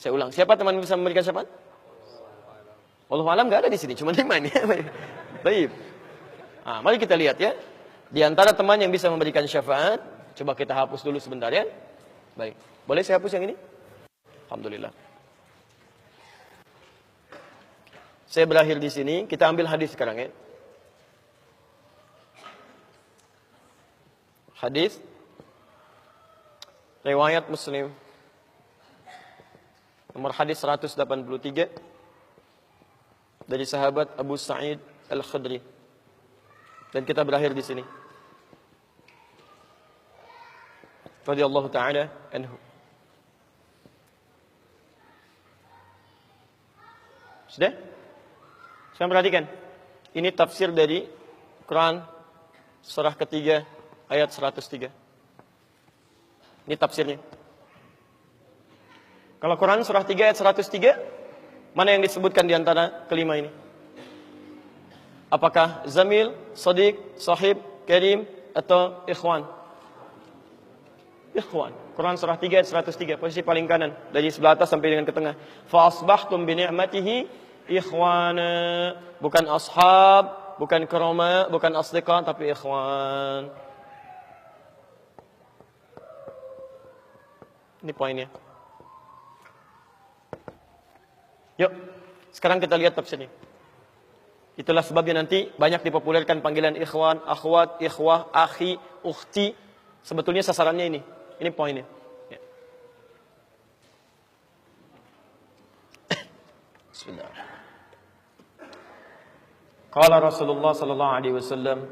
Saya ulang, siapa teman bisa memberikan syafaat? Wallahu alam enggak ada di sini, cuma 5 ini. Baik. Nah, mari kita lihat ya. Di antara teman yang bisa memberikan syafaat, coba kita hapus dulu sebentar ya. Baik. Boleh saya hapus yang ini? Alhamdulillah. Saya berakhir di sini, kita ambil hadis sekarang ya. Hadis riwayat Muslim. Nomor hadis 183 dari sahabat Abu Sa'id Al-Khudri. Dan kita berakhir di sini. Radhiyallahu ta'ala anhu. Sudah? Sekarang perhatikan. Ini tafsir dari Quran surah ketiga ayat 103. Ini tafsirnya. Kalau Quran surah 3 ayat 103, mana yang disebutkan di antara kelima ini? Apakah zamil, sadiq, sahib, karim, atau ikhwan? Ikhwan. Quran surah 3 ayat 103, posisi paling kanan, dari sebelah atas sampai dengan ke tengah. Fa asbahtum bi ni'matihi ikhwana. Bukan ashab, bukan karama, bukan asdiqa, tapi ikhwan. Ini poinnya. Yuk, sekarang kita lihat tafsirnya. Itulah sebabnya nanti banyak dipopulerkan panggilan ikhwan, akhwat, ikhwah, akhi, ukhti. Sebetulnya sasarannya ini. Ini poinnya. Ya. Bismillah. Qala Rasulullah sallallahu alaihi wasallam,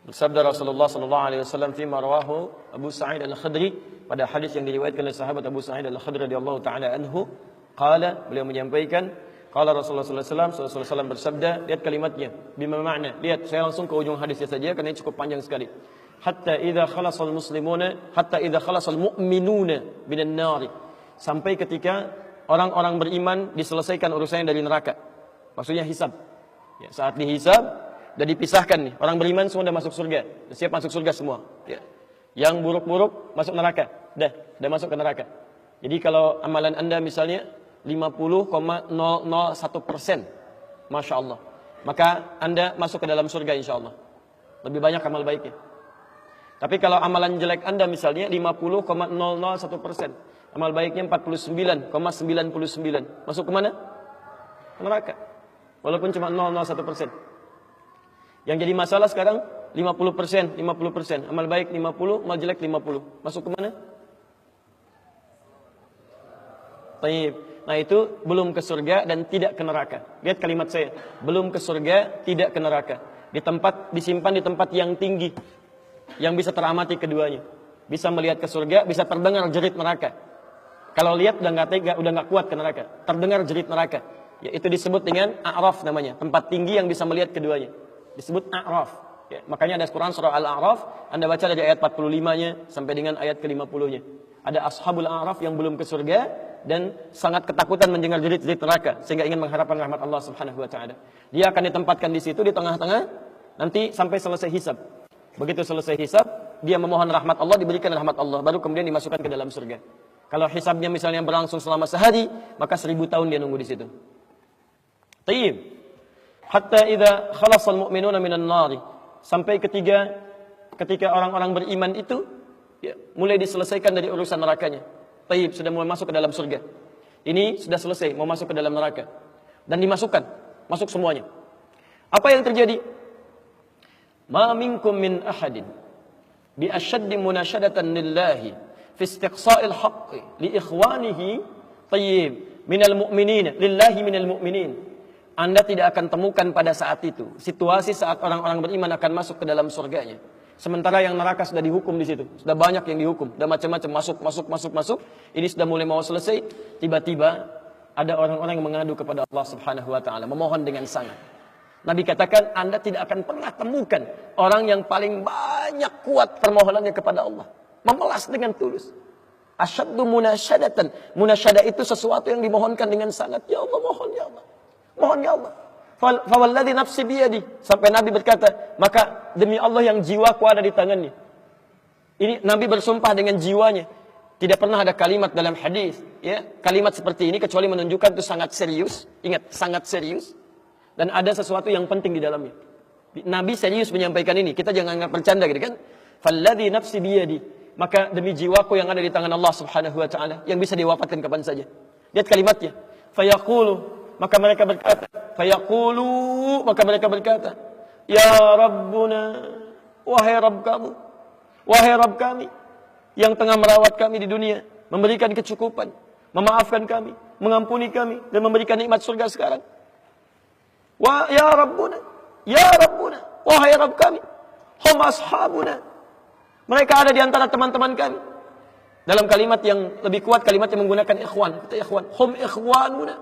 bersabda Rasulullah sallallahu alaihi wasallam fi ma rawahu Abu Sa'id Al-Khudri, pada hadis yang diriwayatkan oleh sahabat Abu Sa'id Al-Khudri radhiyallahu taala anhu, qala, beliau menyampaikan, qala Rasulullah sallallahu alaihi wasallam bersabda, lihat kalimatnya, bima makna. Lihat, saya langsung ke ujung hadisnya saja karena ini cukup panjang sekali. Hatta idza khalasal muslimuna, hatta idza khalasal mu'minuna minan nar. Sampai ketika orang-orang beriman diselesaikan urusannya dari neraka. Maksudnya hisab. Ya, saat dihisab dan dipisahkan nih, orang beriman semua sudah masuk surga, siap masuk surga semua. Ya. Yang buruk-buruk masuk neraka, dah masuk ke neraka. Jadi kalau amalan Anda misalnya 50,001%, Masya Allah, maka Anda masuk ke dalam surga insya Allah. Lebih banyak amal baiknya. Tapi kalau amalan jelek Anda misalnya 50,001%, amal baiknya 49,99, masuk ke mana? Ke neraka. Walaupun cuma 0,01%. Yang jadi masalah sekarang 50%, amal baik 50, amal jelek 50. Masuk ke mana? Taib. Nah itu belum ke surga dan tidak ke neraka. Lihat kalimat saya, belum ke surga, tidak ke neraka. Disimpan di tempat yang tinggi, yang bisa teramati keduanya. Bisa melihat ke surga, bisa terdengar jerit neraka. Kalau lihat udah nggak tega, udah nggak kuat ke neraka. Terdengar jerit neraka. Ya, itu disebut dengan A'raf namanya, tempat tinggi yang bisa melihat keduanya. Disebut A'raf. Ya, makanya ada Quran surah Al-A'raf, Anda baca dari ayat 45-nya sampai dengan ayat ke-50-nya. Ada ashabul A'raf yang belum ke surga dan sangat ketakutan mendengar jerit-jerit neraka sehingga ingin mengharapkan rahmat Allah Subhanahu wa taala. Dia akan ditempatkan di situ di tengah-tengah nanti sampai selesai hisab. Begitu selesai hisab, dia memohon rahmat Allah, diberikan rahmat Allah, baru kemudian dimasukkan ke dalam surga. Kalau hisabnya misalnya berlangsung selama sehari, maka 1000 tahun dia nunggu di situ. Tayyib. Hatta idza khalasal mu'minuna minan nar. Sampai ketika orang-orang beriman itu ya, mulai diselesaikan dari urusan nerakanya. Tayyib, sudah mulai masuk ke dalam surga. Ini sudah selesai, mau masuk ke dalam neraka. Dan dimasukkan, masuk semuanya. Apa yang terjadi? Ma minkum min ahadin bi ashaddi munashadatan lillahi fi istiqsa'il haqqi li ikhwanihi tayyib minal mu'minin lillahi minal mu'minin. Anda tidak akan temukan pada saat itu situasi saat orang-orang beriman akan masuk ke dalam surganya. Sementara yang neraka sudah dihukum di situ, sudah banyak yang dihukum, sudah macam-macam masuk. Ini sudah mulai mau selesai, tiba-tiba ada orang-orang yang mengadu kepada Allah Subhanahu wa taala, memohon dengan sangat. Nabi katakan, Anda tidak akan pernah temukan orang yang paling banyak kuat permohonannya kepada Allah, memelas dengan tulus. Asyaddu munasyadatan. Munasyadah itu sesuatu yang dimohonkan dengan sangat. Ya Allah, mohon ya Allah. Mohon ya Allah. Fawalladzi nafsi biyadi. Sampai Nabi berkata, maka demi Allah yang jiwaku ada di tangannya. Ini Nabi bersumpah dengan jiwanya. Tidak pernah ada kalimat dalam hadis, ya, kalimat seperti ini kecuali menunjukkan itu sangat serius. Ingat, sangat serius. Dan ada sesuatu yang penting di dalamnya. Nabi serius menyampaikan ini. Kita jangan anggap bercanda gitu kan. Falladzi nafsi biyadi. Maka demi jiwaku yang ada di tangan Allah Subhanahu wa taala yang bisa diwafatkan kapan saja. Lihat kalimatnya. Fayaqulu, maka mereka berkata, fayaqulu, maka mereka berkata, ya Rabbuna, wahai Rabb kamu, wahai Rabb kami yang tengah merawat kami di dunia, memberikan kecukupan, memaafkan kami, mengampuni kami, dan memberikan nikmat surga sekarang. Ya Rabbuna, ya Rabbuna, wahai Rabb kami, hum ashabuna. Mereka ada di antara teman-teman kami. Dalam kalimat yang lebih kuat, kalimat yang menggunakan ikhwan. Kata ikhwan, hum ikhwanuna.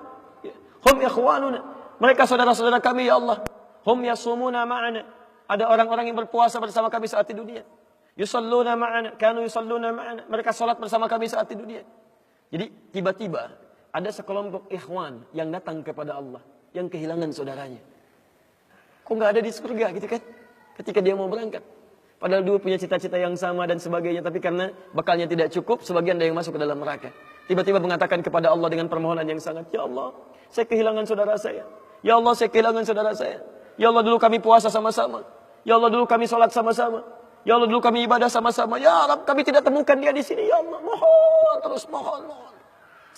Hum ikhwanuna. Mereka saudara-saudara kami, ya Allah. Hum yasumuna ma'ana. Ada orang-orang yang berpuasa bersama kami saat di dunia. Yusalluna ma'ana, kanu yusalluna ma'ana. Mereka salat bersama kami saat di dunia. Jadi tiba-tiba ada sekelompok ikhwan yang datang kepada Allah, yang kehilangan saudaranya. Kok nggak ada di surga gitu kan? Ketika dia mau berangkat. Padahal dua punya cita-cita yang sama dan sebagainya, tapi karena bekalnya tidak cukup, sebagian ada yang masuk ke dalam neraka. Tiba-tiba mengatakan kepada Allah dengan permohonan yang sangat, ya Allah, saya kehilangan saudara saya. Ya Allah, saya kehilangan saudara saya. Ya Allah, dulu kami puasa sama-sama. Ya Allah, dulu kami sholat sama-sama. Ya Allah, dulu kami ibadah sama-sama. Ya Rabb, kami tidak temukan dia di sini. Ya Allah, mohon, terus mohon.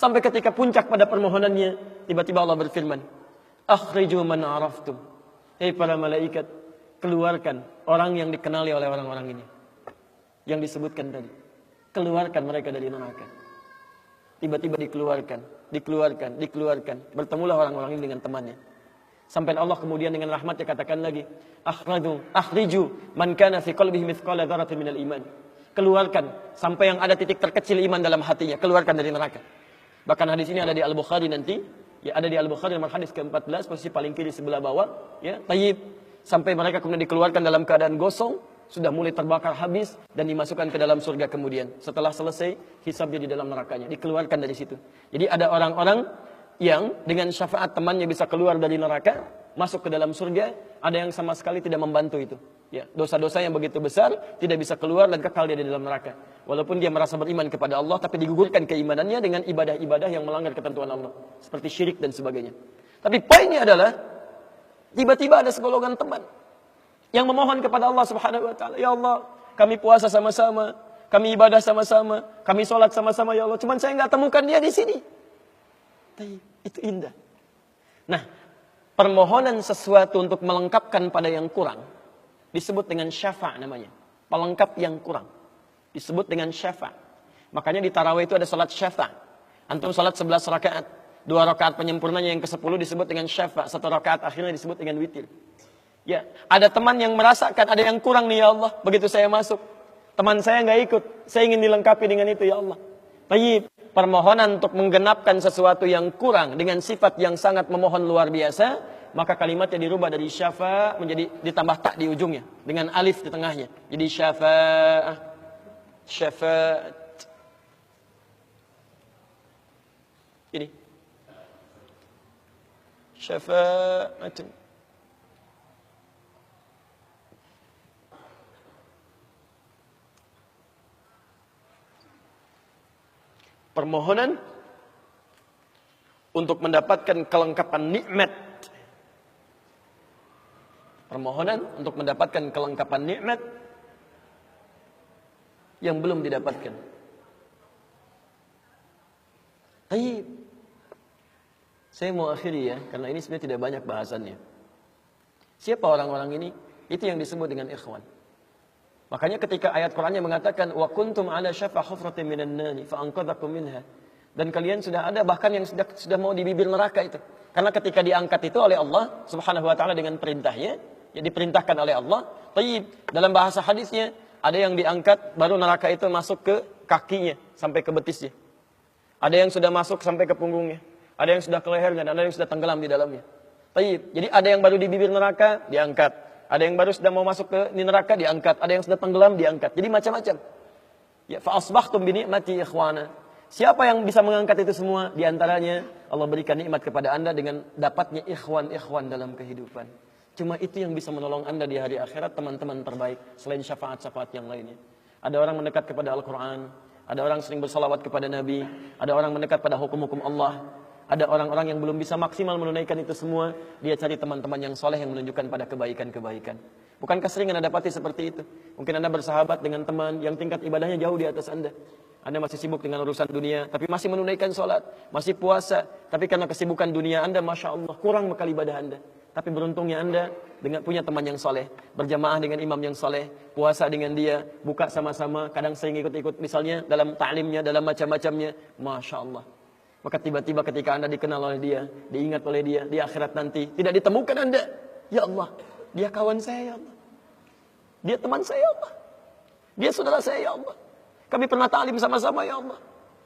Sampai ketika puncak pada permohonannya, tiba-tiba Allah berfirman, akhriju man araftum. Hei para malaikat, keluarkan orang yang dikenali oleh orang-orang ini. Yang disebutkan tadi. Keluarkan mereka dari neraka. Tiba-tiba dikeluarkan. Bertemulah orang-orang ini dengan temannya. Sampai Allah kemudian dengan rahmatnya katakan lagi, akhriju man kana fi qalbihi mithqala dzarratin minal iman. Keluarkan sampai yang ada titik terkecil iman dalam hatinya, keluarkan dari neraka. Bahkan hadis ini ada di Al-Bukhari nanti, ya ada di Al-Bukhari nomor hadis ke-14, posisi paling kiri sebelah bawah, ya, tayyib. Sampai mereka kemudian dikeluarkan dalam keadaan gosong, sudah mulai terbakar habis dan dimasukkan ke dalam surga kemudian. Setelah selesai hisabnya di dalam nerakanya, dikeluarkan dari situ. Jadi ada orang-orang yang dengan syafaat temannya bisa keluar dari neraka, masuk ke dalam surga, ada yang sama sekali tidak membantu itu. Ya, dosa-dosa yang begitu besar tidak bisa keluar dan kekal dia di dalam neraka. Walaupun dia merasa beriman kepada Allah, tapi digugurkan keimanannya dengan ibadah-ibadah yang melanggar ketentuan Allah, seperti syirik dan sebagainya. Tapi poinnya adalah tiba-tiba ada segolongan teman yang memohon kepada Allah Subhanahu wa taala, ya Allah, kami puasa sama-sama, kami ibadah sama-sama, kami sholat sama-sama, ya Allah, cuman saya nggak temukan dia di sini. Itu indah. Nah, permohonan sesuatu untuk melengkapkan pada yang kurang disebut dengan syafa' namanya. Pelengkap yang kurang disebut dengan syafa'. Makanya di tarawih itu ada salat syafa'. Antum salat 11 rakaat, 2 rakaat penyempurnanya yang ke-10 disebut dengan syafa', 1 rakaat akhirnya disebut dengan witir. Ya, ada teman yang merasakan ada yang kurang nih, ya Allah. Begitu saya masuk, teman saya nggak ikut, saya ingin dilengkapi dengan itu, ya Allah. Tayyib, permohonan untuk menggenapkan sesuatu yang kurang dengan sifat yang sangat memohon luar biasa, maka kalimatnya dirubah dari syafa' menjadi ditambah tak di ujungnya dengan alif di tengahnya. Jadi syafa'ah, syafa'at. Ini syafa'atun. Permohonan untuk mendapatkan kelengkapan nikmat. Permohonan untuk mendapatkan kelengkapan nikmat yang belum didapatkan. Baik. Saya mau akhiri ya, karena ini sebenarnya tidak banyak bahasannya. Siapa orang-orang ini? Itu yang disebut dengan ikhwan. Makanya ketika ayat Qur'annya mengatakan wa kuntum ala syafa hufratin minan nar fa anqadhakum minha, dan kalian sudah ada bahkan yang sudah mau di bibir neraka itu. Karena ketika diangkat itu oleh Allah Subhanahu wa taala dengan perintahnya, ya diperintahkan oleh Allah. Tayyib, dalam bahasa hadisnya ada yang diangkat baru neraka itu masuk ke kakinya sampai ke betisnya. Ada yang sudah masuk sampai ke punggungnya. Ada yang sudah ke lehernya, dan ada yang sudah tenggelam di dalamnya. Tayyib. Jadi ada yang baru di bibir neraka diangkat. Ada yang baru sudah mau masuk ke neraka diangkat, ada yang sudah tenggelam diangkat. Jadi macam-macam. Ya, fa asbahtum bi ni'mati ikhwana. Siapa yang bisa mengangkat itu semua? Di antaranya Allah berikan nikmat kepada Anda dengan dapatnya ikhwan-ikhwan dalam kehidupan. Cuma itu yang bisa menolong Anda di hari akhirat, teman-teman terbaik selain syafaat-syafaat yang lainnya. Ada orang mendekat kepada Al-Qur'an, Ada orang sering bersalawat kepada Nabi. Ada orang mendekat pada hukum-hukum Allah. Ada orang-orang yang belum bisa maksimal menunaikan itu semua. Dia cari teman-teman yang soleh yang menunjukkan pada kebaikan-kebaikan. Bukankah sering Anda dapati seperti itu? Mungkin Anda bersahabat dengan teman yang tingkat ibadahnya jauh di atas Anda. Anda masih sibuk dengan urusan dunia, tapi masih menunaikan sholat, masih puasa. Tapi karena kesibukan dunia Anda, Masya Allah, kurang bekal ibadah Anda. Tapi beruntungnya Anda dengan punya teman yang soleh, berjamaah dengan imam yang soleh, puasa dengan dia, buka sama-sama, kadang sering ikut-ikut misalnya dalam ta'limnya, dalam macam-macamnya. Masya Allah. Maka tiba-tiba ketika Anda dikenal oleh dia, diingat oleh dia, di akhirat nanti, tidak ditemukan Anda. Ya Allah, dia kawan saya ya Allah. Dia teman saya ya Allah. Dia saudara saya ya Allah. Kami pernah ta'lim sama-sama ya Allah.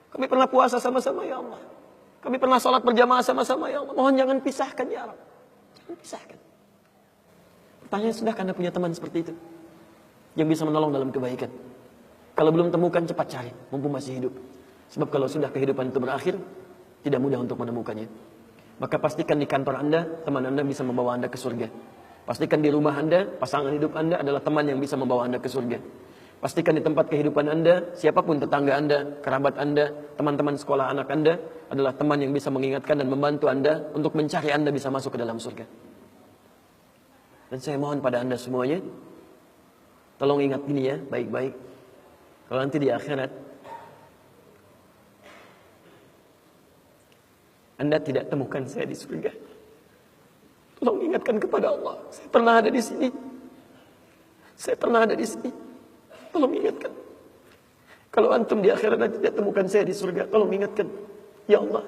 Kami pernah puasa sama-sama ya Allah. Kami pernah sholat berjamaah sama-sama ya Allah. Mohon jangan pisahkan ya Allah. Jangan pisahkan. Pertanyaan, sudahkah Anda punya teman seperti itu? Yang bisa menolong dalam kebaikan? Kalau belum temukan, cepat cari. Mumpung masih hidup. Sebab kalau sudah kehidupan itu berakhir, tidak mudah untuk menemukannya. Maka pastikan di kantor Anda, teman Anda bisa membawa Anda ke surga. Pastikan di rumah Anda, pasangan hidup Anda adalah teman yang bisa membawa Anda ke surga. Pastikan di tempat kehidupan Anda, siapapun tetangga Anda, kerabat Anda, teman-teman sekolah anak Anda adalah teman yang bisa mengingatkan dan membantu Anda untuk mencari Anda bisa masuk ke dalam surga. Dan saya mohon pada Anda semuanya, tolong ingat gini ya, baik-baik. Kalau nanti di akhirat Anda tidak temukan saya di surga, tolong ingatkan kepada Allah, saya pernah ada di sini. Saya pernah ada di sini. Tolong ingatkan. Kalau antum di akhirat nanti tidak temukan saya di surga, tolong ingatkan. Ya Allah.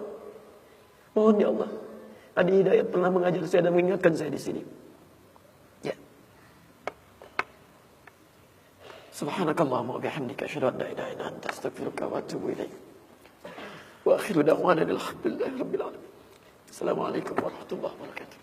Mohon ya Allah. Adi Hidayat pernah mengajar saya dan mengingatkan saya di sini. Ya. Subhanakallahumma wa bihamdika asyhadu an la ilaha illa anta astaghfiruka wa atubu ilaik. Wa akhiru da'wana alhamdulillahi rabbil alamin. Assalamualaikum warahmatullahi wabarakatuh.